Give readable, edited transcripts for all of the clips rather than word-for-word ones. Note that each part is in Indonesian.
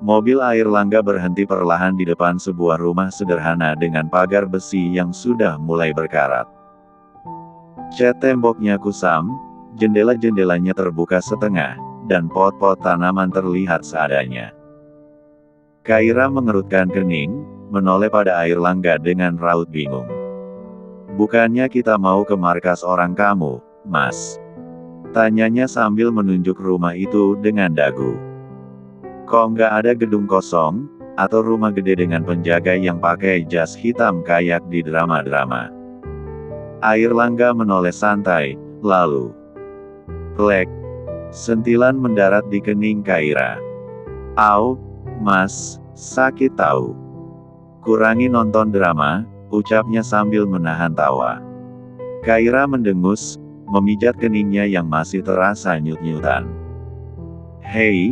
Mobil Airlangga berhenti perlahan di depan sebuah rumah sederhana dengan pagar besi yang sudah mulai berkarat. Cat temboknya kusam, jendela-jendelanya terbuka setengah, dan pot-pot tanaman terlihat seadanya. Kaira mengerutkan kening, menoleh pada Airlangga dengan raut bingung. "Bukannya kita mau ke markas orang kamu, Mas?" tanyanya sambil menunjuk rumah itu dengan dagu. "Kok nggak ada gedung kosong, atau rumah gede dengan penjaga yang pakai jas hitam kayak di drama-drama?" Airlangga menoleh santai, lalu plek. Sentilan mendarat di kening Kaira. "Au, Mas, sakit tahu. Kurangi nonton drama," ucapnya sambil menahan tawa. Kaira mendengus, memijat keningnya yang masih terasa nyut-nyutan. "Hei,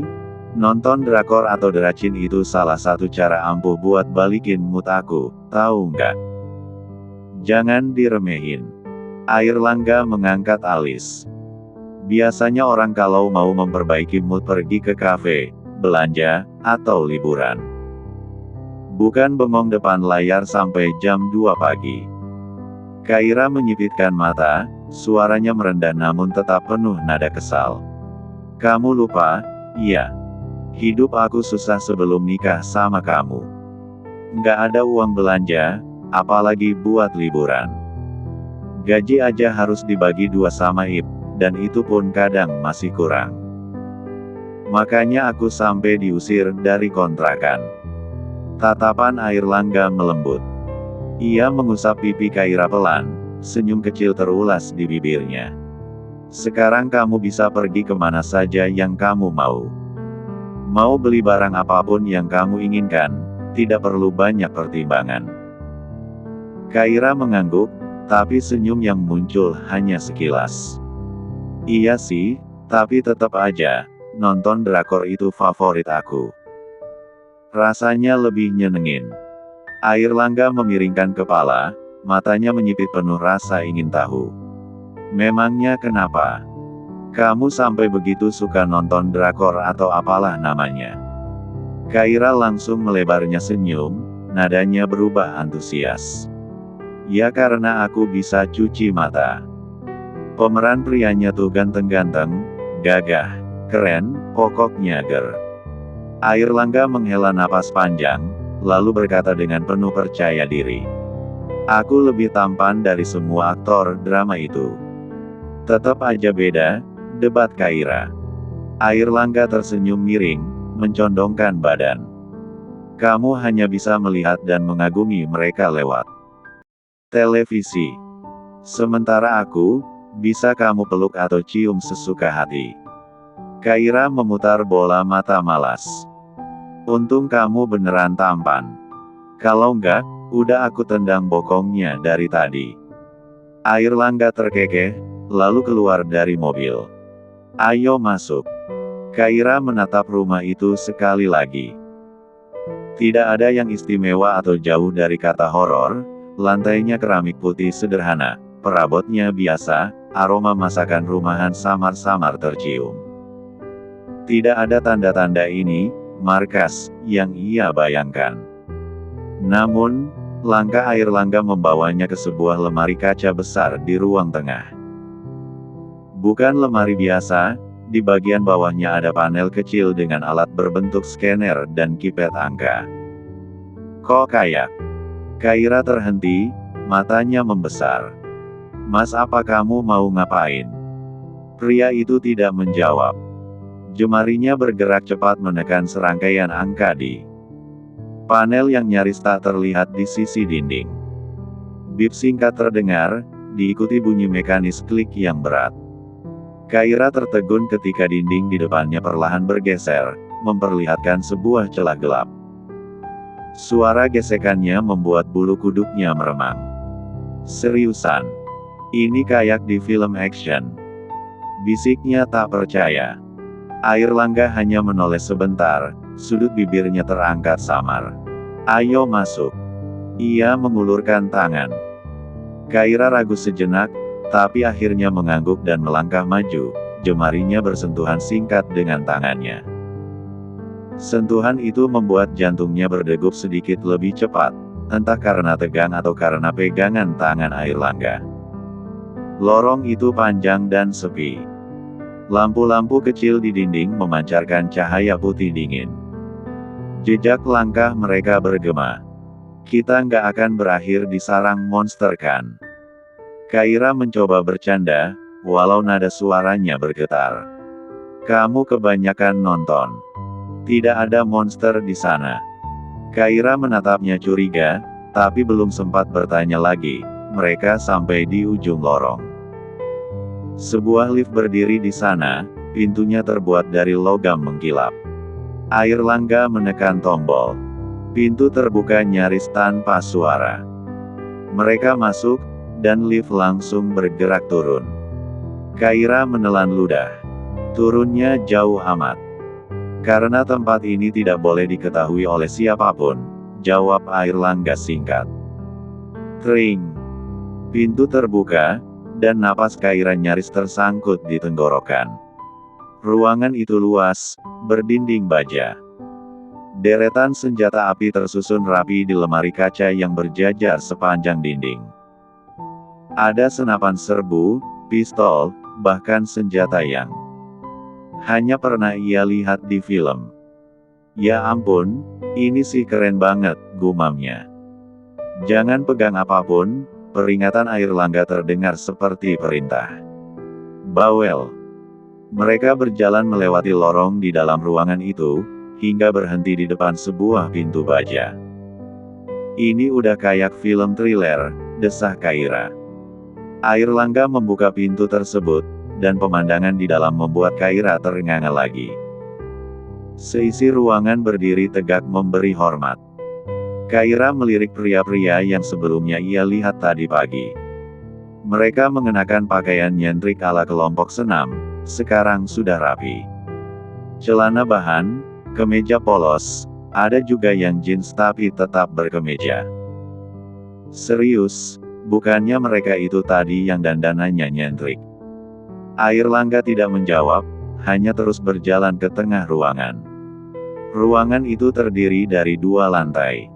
nonton drakor atau dracin itu salah satu cara ampuh buat balikin mood aku, tahu nggak? Jangan diremehin." Airlangga mengangkat alis. "Biasanya orang kalau mau memperbaiki mood pergi ke kafe, belanja, atau liburan. Bukan bengong depan layar sampai jam 2 pagi. Kaira menyipitkan mata, suaranya merendah namun tetap penuh nada kesal. "Kamu lupa, iya. Hidup aku susah sebelum nikah sama kamu. Nggak ada uang belanja, apalagi buat liburan. Gaji aja harus dibagi 2 sama Ip, dan itu pun kadang masih kurang. Makanya aku sampai diusir dari kontrakan." Tatapan Airlangga melembut. Ia mengusap pipi Kaira pelan, senyum kecil terulas di bibirnya. "Sekarang kamu bisa pergi kemana saja yang kamu mau. Mau beli barang apapun yang kamu inginkan, tidak perlu banyak pertimbangan." Kaira mengangguk, tapi senyum yang muncul hanya sekilas. "Iya sih, tapi tetap aja, nonton drakor itu favorit aku. Rasanya lebih nyenengin." Airlangga memiringkan kepala, matanya menyipit penuh rasa ingin tahu. "Memangnya kenapa? Kamu sampai begitu suka nonton drakor atau apalah namanya?" Kaira langsung melebarnya senyum, nadanya berubah antusias. "Ya karena aku bisa cuci mata. Pemeran prianya tuh ganteng-ganteng, gagah, keren, pokoknya ger." Airlangga menghela napas panjang, lalu berkata dengan penuh percaya diri. "Aku lebih tampan dari semua aktor drama itu." "Tetap aja beda," debat Kaira. Airlangga tersenyum miring, mencondongkan badan. "Kamu hanya bisa melihat dan mengagumi mereka lewat televisi. Sementara aku, bisa kamu peluk atau cium sesuka hati." Kaira memutar bola mata malas. "Untung kamu beneran tampan. Kalau enggak, udah aku tendang bokongnya dari tadi." Airlangga terkekeh, lalu keluar dari mobil. "Ayo masuk." Kaira menatap rumah itu sekali lagi. Tidak ada yang istimewa atau jauh dari kata horor. Lantainya keramik putih sederhana, perabotnya biasa, aroma masakan rumahan samar-samar tercium. Tidak ada tanda-tanda ini, markas, yang ia bayangkan. Namun, langkah Airlangga membawanya ke sebuah lemari kaca besar di ruang tengah. Bukan lemari biasa, di bagian bawahnya ada panel kecil dengan alat berbentuk scanner dan kipet angka. "Kok kayak?" Kaira terhenti, matanya membesar. "Mas, apa kamu mau ngapain?" Pria itu tidak menjawab. Jemarinya bergerak cepat menekan serangkaian angka di panel yang nyaris tak terlihat di sisi dinding. Bip singkat terdengar, diikuti bunyi mekanis klik yang berat. Kaira tertegun ketika dinding di depannya perlahan bergeser, memperlihatkan sebuah celah gelap. Suara gesekannya membuat bulu kuduknya meremang. "Seriusan? Ini kayak di film action," bisiknya tak percaya. Airlangga hanya menoleh sebentar, sudut bibirnya terangkat samar. "Ayo masuk." Ia mengulurkan tangan. Kaira ragu sejenak, tapi akhirnya mengangguk dan melangkah maju, jemarinya bersentuhan singkat dengan tangannya. Sentuhan itu membuat jantungnya berdegup sedikit lebih cepat, entah karena tegang atau karena pegangan tangan Airlangga. Lorong itu panjang dan sepi. Lampu-lampu kecil di dinding memancarkan cahaya putih dingin. Jejak langkah mereka bergema. Kita nggak akan berakhir di sarang monster kan? Kaira mencoba bercanda, walau nada suaranya bergetar. Kamu kebanyakan nonton. Tidak ada monster di sana. Kaira menatapnya curiga, tapi belum sempat bertanya lagi. Mereka sampai di ujung lorong. Sebuah lift berdiri di sana, pintunya terbuat dari logam mengkilap. Airlangga menekan tombol. Pintu terbuka nyaris tanpa suara. Mereka masuk, dan lift langsung bergerak turun. Kaira menelan ludah. Turunnya jauh amat. Karena tempat ini tidak boleh diketahui oleh siapapun, jawab Airlangga singkat. Kring. Pintu terbuka, dan napas Kaira nyaris tersangkut di tenggorokan. Ruangan itu luas, berdinding baja. Deretan senjata api tersusun rapi di lemari kaca yang berjajar sepanjang dinding. Ada senapan serbu, pistol, bahkan senjata yang hanya pernah ia lihat di film. Ya ampun, ini sih keren banget, gumamnya. Jangan pegang apapun, peringatan Airlangga terdengar seperti perintah. Bawel. Mereka berjalan melewati lorong di dalam ruangan itu, hingga berhenti di depan sebuah pintu baja. Ini udah kayak film thriller, desah Kaira. Airlangga membuka pintu tersebut, dan pemandangan di dalam membuat Kaira terengah-engah lagi. Seisi ruangan berdiri tegak memberi hormat. Kaira melirik pria-pria yang sebelumnya ia lihat tadi pagi. Mereka mengenakan pakaian nyentrik ala kelompok senam, sekarang sudah rapi. Celana bahan, kemeja polos, ada juga yang jeans tapi tetap berkemeja. Serius, bukannya mereka itu tadi yang dandanannya nyentrik? Airlangga tidak menjawab, hanya terus berjalan ke tengah ruangan. Ruangan itu terdiri dari 2 lantai.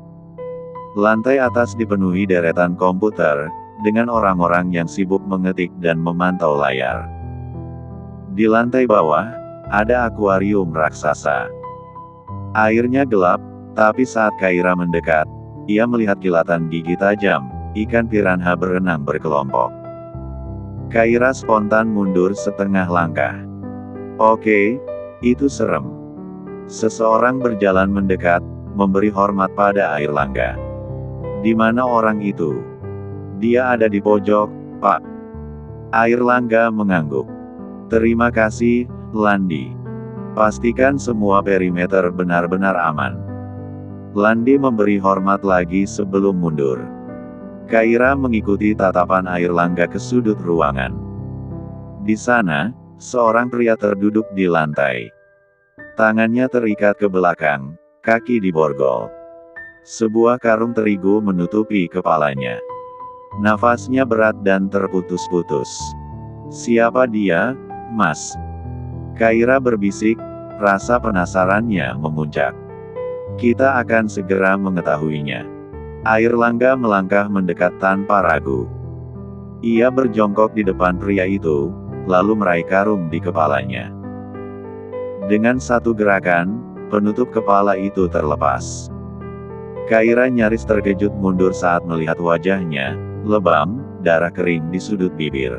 Lantai atas dipenuhi deretan komputer, dengan orang-orang yang sibuk mengetik dan memantau layar. Di lantai bawah, ada akuarium raksasa. Airnya gelap, tapi saat Kaira mendekat, ia melihat kilatan gigi tajam, ikan piranha berenang berkelompok. Kaira spontan mundur setengah langkah. Oke, itu serem. Seseorang berjalan mendekat, memberi hormat pada Airlangga. Di mana orang itu? Dia ada di pojok, Pak. Airlangga mengangguk. Terima kasih, Landi. Pastikan semua perimeter benar-benar aman. Landi memberi hormat lagi sebelum mundur. Kaira mengikuti tatapan Airlangga ke sudut ruangan. Di sana, seorang pria terduduk di lantai. Tangannya terikat ke belakang, kaki diborgol. Sebuah karung terigu menutupi kepalanya. Nafasnya berat dan terputus-putus. Siapa dia, Mas? Kaira berbisik, rasa penasarannya memuncak. Kita akan segera mengetahuinya. Airlangga melangkah mendekat tanpa ragu. Ia berjongkok di depan pria itu, lalu meraih karung di kepalanya. Dengan satu gerakan, penutup kepala itu terlepas. Kaira nyaris terkejut mundur saat melihat wajahnya, lebam, darah kering di sudut bibir.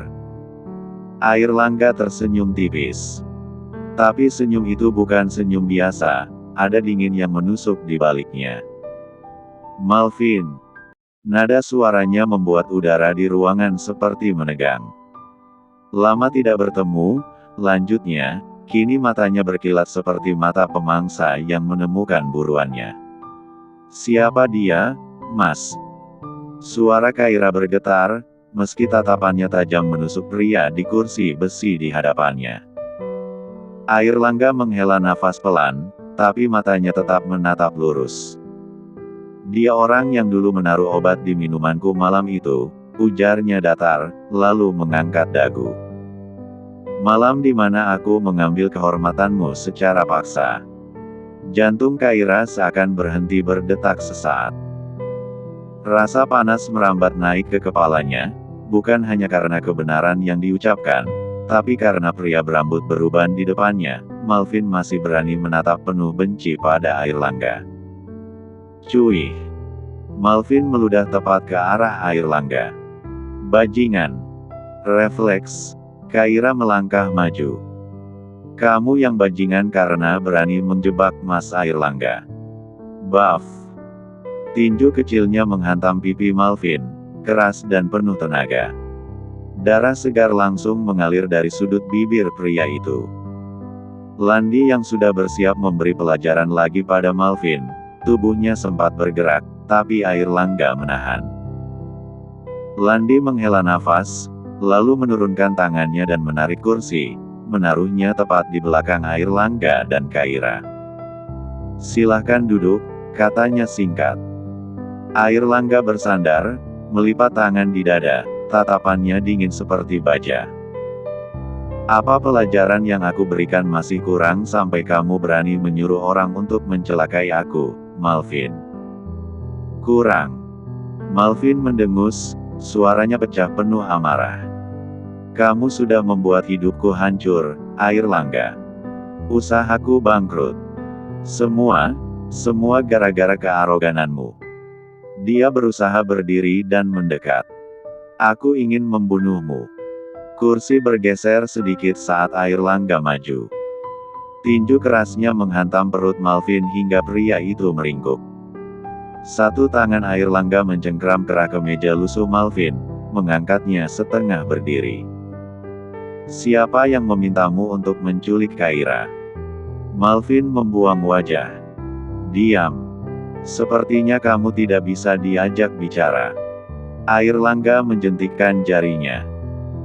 Airlangga tersenyum tipis. Tapi senyum itu bukan senyum biasa, ada dingin yang menusuk di baliknya. Malvin. Nada suaranya membuat udara di ruangan seperti menegang. Lama tidak bertemu, lanjutnya, kini matanya berkilat seperti mata pemangsa yang menemukan buruannya. Siapa dia, Mas? Suara Kaira bergetar, meski tatapannya tajam menusuk pria di kursi besi di hadapannya. Airlangga menghela nafas pelan, tapi matanya tetap menatap lurus. Dia orang yang dulu menaruh obat di minumanku malam itu, ujarnya datar, lalu mengangkat dagu. Malam di mana aku mengambil kehormatanmu secara paksa. Jantung Kaira seakan berhenti berdetak sesaat. Rasa panas merambat naik ke kepalanya, bukan hanya karena kebenaran yang diucapkan, tapi karena pria berambut beruban di depannya, Malvin masih berani menatap penuh benci pada Airlangga. Cuy! Malvin meludah tepat ke arah Airlangga. Bajingan! Refleks, Kaira melangkah maju. Kamu yang bajingan karena berani menjebak Mas Airlangga. Buff! Tinju kecilnya menghantam pipi Malvin, keras dan penuh tenaga. Darah segar langsung mengalir dari sudut bibir pria itu. Landi yang sudah bersiap memberi pelajaran lagi pada Malvin, tubuhnya sempat bergerak, tapi Airlangga menahan. Landi menghela nafas, lalu menurunkan tangannya dan menarik kursi, menaruhnya tepat di belakang Airlangga dan Kaira. Silahkan duduk, katanya singkat. Airlangga bersandar, melipat tangan di dada, tatapannya dingin seperti baja. Apa pelajaran yang aku berikan masih kurang sampai kamu berani menyuruh orang untuk mencelakai aku, Malvin? Kurang. Malvin mendengus, suaranya pecah penuh amarah. Kamu sudah membuat hidupku hancur, Airlangga. Usahaku bangkrut. Semua gara-gara kearogananmu. Dia berusaha berdiri dan mendekat. Aku ingin membunuhmu. Kursi bergeser sedikit saat Airlangga maju. Tinju kerasnya menghantam perut Malvin hingga pria itu meringkuk. Satu tangan Airlangga mencengkram kerah kemeja lusuh Malvin, mengangkatnya setengah berdiri. Siapa yang memintamu untuk menculik Kaira? Malvin membuang wajah. Diam. Sepertinya kamu tidak bisa diajak bicara. Airlangga menjentikkan jarinya.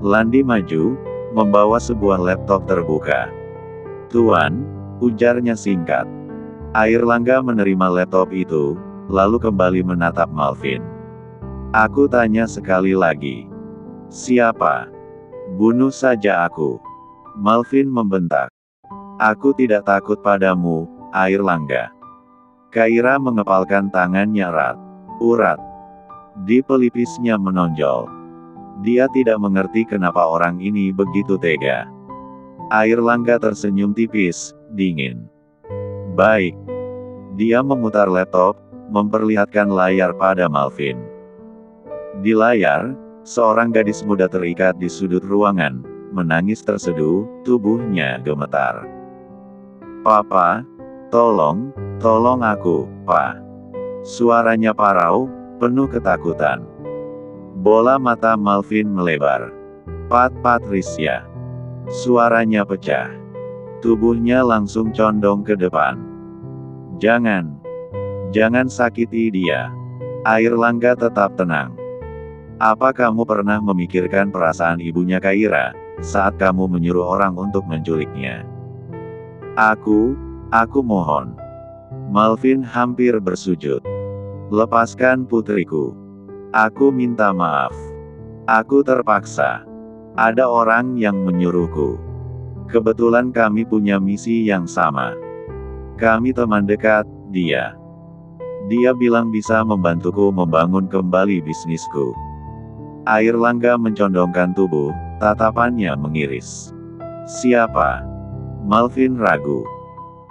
Landi maju, membawa sebuah laptop terbuka. Tuan, ujarnya singkat. Airlangga menerima laptop itu, lalu kembali menatap Malvin. Aku tanya sekali lagi. Siapa? Bunuh saja aku. Malvin membentak. Aku tidak takut padamu, Airlangga. Kaira mengepalkan tangannya erat. Di pelipisnya menonjol. Dia tidak mengerti kenapa orang ini begitu tega. Airlangga tersenyum tipis, dingin. Baik. Dia memutar laptop, memperlihatkan layar pada Malvin. Di layar, seorang gadis muda terikat di sudut ruangan, menangis terseduh, tubuhnya gemetar. Papa, tolong aku, Pak. Suaranya parau, penuh ketakutan. Bola mata Malvin melebar. Pat Patricia. Suaranya pecah. Tubuhnya langsung condong ke depan. Jangan sakiti dia. Airlangga tetap tenang. Apa kamu pernah memikirkan perasaan ibunya Kaira, saat kamu menyuruh orang untuk menculiknya? Aku mohon. Malvin hampir bersujud. Lepaskan putriku. Aku minta maaf. Aku terpaksa. Ada orang yang menyuruhku. Kebetulan kami punya misi yang sama. Kami teman dekat, dia. Dia bilang bisa membantuku membangun kembali bisnisku. Airlangga mencondongkan tubuh, tatapannya mengiris. Siapa? Malvin ragu.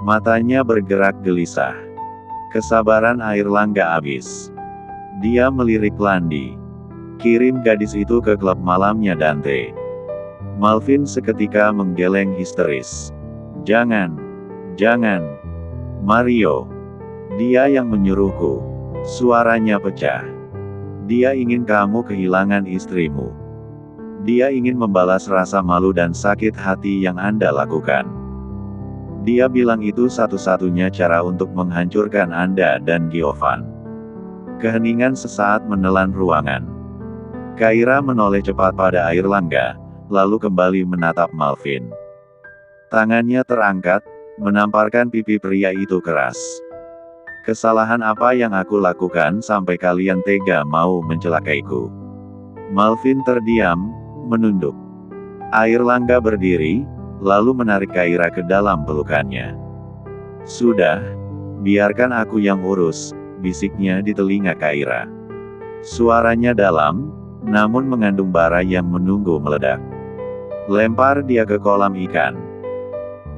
Matanya bergerak gelisah. Kesabaran Airlangga habis. Dia melirik Landi. Kirim gadis itu ke klub malamnya Dante. Malvin seketika menggeleng histeris. Jangan. Mario. Dia yang menyuruhku. Suaranya pecah. Dia ingin kamu kehilangan istrimu. Dia ingin membalas rasa malu dan sakit hati yang Anda lakukan. Dia bilang itu satu-satunya cara untuk menghancurkan Anda dan Giovan. Keheningan sesaat menelan ruangan. Kaira menoleh cepat pada Airlangga, lalu kembali menatap Malvin. Tangannya terangkat, menamparkan pipi pria itu keras. Kesalahan apa yang aku lakukan sampai kalian tega mau mencelakaiku? Malvin terdiam, menunduk. Airlangga berdiri, lalu menarik Kaira ke dalam pelukannya. Biarkan aku yang urus, bisiknya di telinga Kaira. Suaranya dalam, namun mengandung bara yang menunggu meledak. Lempar dia ke kolam ikan.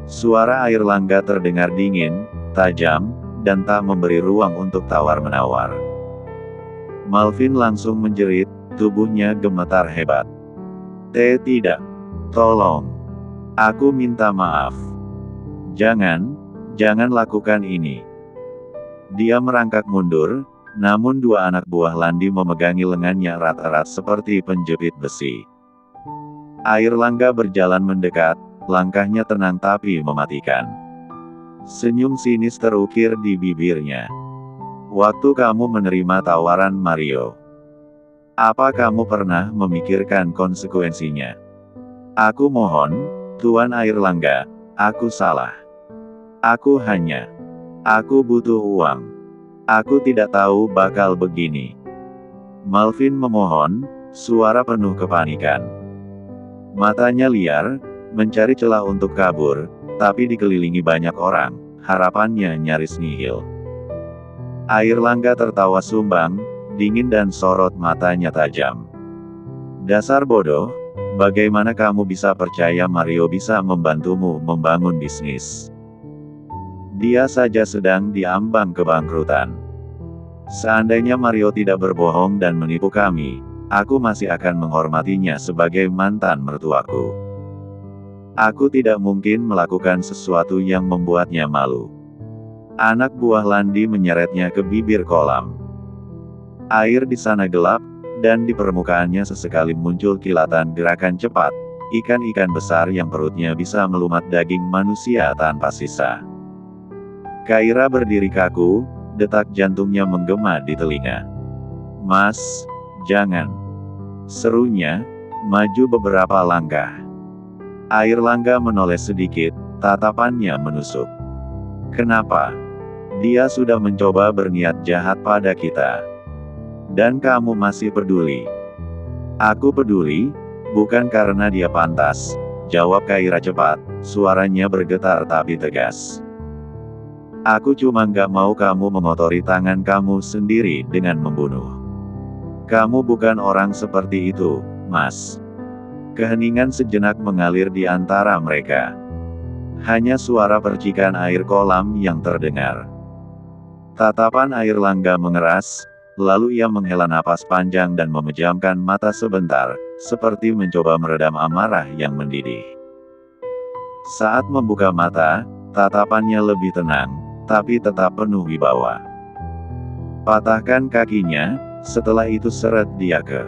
Suara air langga terdengar dingin, tajam, dan tak memberi ruang untuk tawar-menawar. Malvin langsung menjerit, tubuhnya gemetar hebat. Tidak. Tolong. Aku minta maaf. Jangan lakukan ini. Dia merangkak mundur, namun dua anak buah Landi memegangi lengannya erat-erat seperti penjepit besi. Air langga berjalan mendekat, langkahnya tenang tapi mematikan. Senyum sinis terukir di bibirnya. Waktu kamu menerima tawaran Mario, apa kamu pernah memikirkan konsekuensinya? Aku mohon, Tuan Air Langga, aku salah. Aku butuh uang. Aku tidak tahu bakal begini. Malvin memohon, suara penuh kepanikan. Matanya liar, mencari celah untuk kabur, tapi dikelilingi banyak orang, harapannya nyaris nihil. Air Langga tertawa sumbang, dingin dan sorot matanya tajam. Dasar bodoh, bagaimana kamu bisa percaya Mario bisa membantumu membangun bisnis? Dia saja sedang diambang kebangkrutan. Seandainya Mario tidak berbohong dan menipu kami, aku masih akan menghormatinya sebagai mantan mertuaku. Aku tidak mungkin melakukan sesuatu yang membuatnya malu. Anak buah Landi menyeretnya ke bibir kolam. Air di sana gelap, dan di permukaannya sesekali muncul kilatan gerakan cepat, ikan-ikan besar yang perutnya bisa melumat daging manusia tanpa sisa. Kaira berdiri kaku, detak jantungnya menggema di telinga. Mas, jangan. Serunya, maju beberapa langkah. Air Langga menoleh sedikit, tatapannya menusuk. Kenapa? Dia sudah mencoba berniat jahat pada kita. Dan kamu masih peduli. Aku peduli, bukan karena dia pantas, jawab Kaira cepat, suaranya bergetar tapi tegas. Aku cuma gak mau kamu mengotori tangan kamu sendiri dengan membunuh. Kamu bukan orang seperti itu, Mas. Keheningan sejenak mengalir di antara mereka. Hanya suara percikan air kolam yang terdengar. Tatapan Air Langga mengeras, lalu ia menghela napas panjang dan memejamkan mata sebentar, seperti mencoba meredam amarah yang mendidih. Saat membuka mata, tatapannya lebih tenang, tapi tetap penuh wibawa. Patahkan kakinya, setelah itu seret dia ke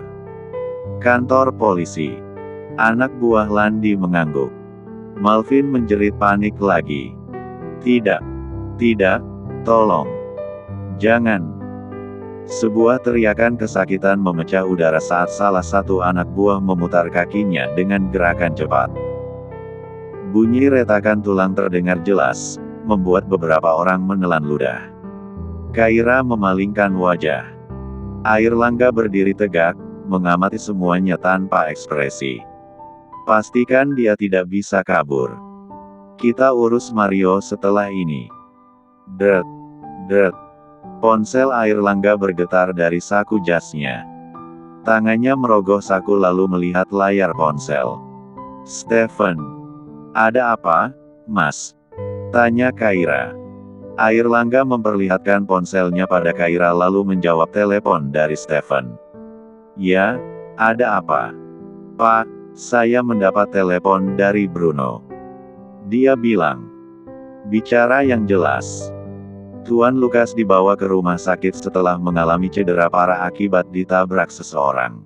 kantor polisi. Anak buah Landi mengangguk. Malvin menjerit panik lagi. Tidak, tolong. Jangan. Sebuah teriakan kesakitan memecah udara saat salah satu anak buah memutar kakinya dengan gerakan cepat. Bunyi retakan tulang terdengar jelas, membuat beberapa orang menelan ludah. Kaira memalingkan wajah. Air Langga berdiri tegak, mengamati semuanya tanpa ekspresi. Pastikan dia tidak bisa kabur. Kita urus Mario setelah ini. Dret. Ponsel Air Langga bergetar dari saku jasnya. Tangannya merogoh saku lalu melihat layar ponsel. Stephen. Ada apa, Mas? Tanya Kaira. Air Langga memperlihatkan ponselnya pada Kaira lalu menjawab telepon dari Stephen. Ya, ada apa? Pak, saya mendapat telepon dari Bruno. Dia bilang. Bicara yang jelas. Tuan Lukas dibawa ke rumah sakit setelah mengalami cedera parah akibat ditabrak seseorang.